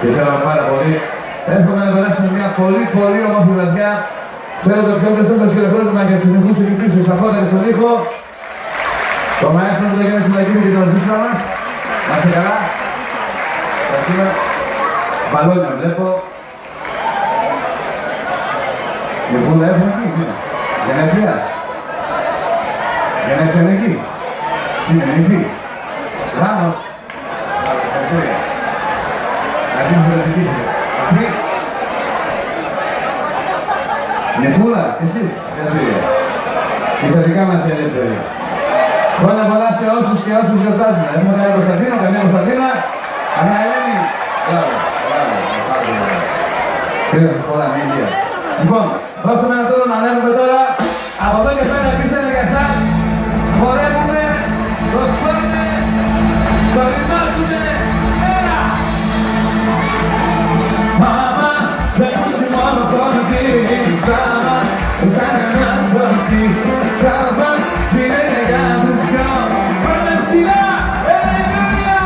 Και χαίρομαι πάρα πολύ. Εύχομαι να περάσουμε μια πολύ όμορφη βραδιά. Θέλω το πιο ζεστό σας χειροκρότημα για τους εθνικούς συγκεκρίσεων στα φώτα και στον ήχο. Το μαέστρο που λέγεται στην Αγγλική και την ορχήστρα μας. Να είστε καλά. Ευχαριστούμε. Μπαλόνια βλέπω. Νεφούλα έχουμε εκεί, τι είναι. Γενέθλια. Γενέθλια είναι εκεί. Τι είναι, νύφη. Γάμος. Συγχαρητήρια. Να αρχίσουμε να διοικήσετε. Αυτή. Νεφούλα, εσείς. Συγχαρητήρια. Και στα δικά μας οι ελεύθεροι. Χρόνια πολλά σε όσους και όσους γιορτάζουν. Έχουμε κανένα Κωνσταντίνο, καμία Κωνσταντίνα, καμία Ελένη. Μπράβο, μπράβο. Πήρα σας πολλά, μια υγεία. Λοιπόν, δώστε με ένα τόνο να ανέβουμε τώρα. Από εδώ και πέρα πίσανε για εσάς. Χορεύουμε, προσφέρουμε, δοκιμάσουμε. Ένα! Μάμα, δεν μου μόνο φωνηθείς. Στάμα, κανένας φωνηθείς. Στάμα, φίλε για τους δυο. Πάμε ψηλά, ελευθερία!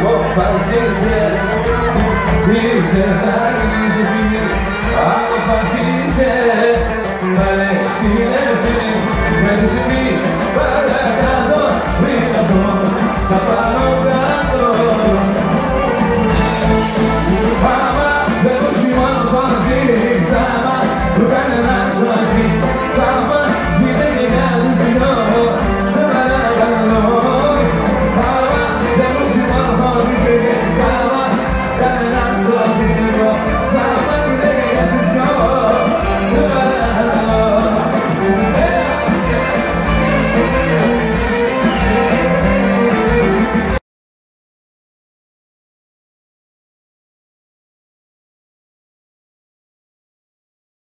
Αποφασίσες, ήρθες να γνήσεις. Αποφασίσες, βάλε την ευθύνη. Δεν σου πει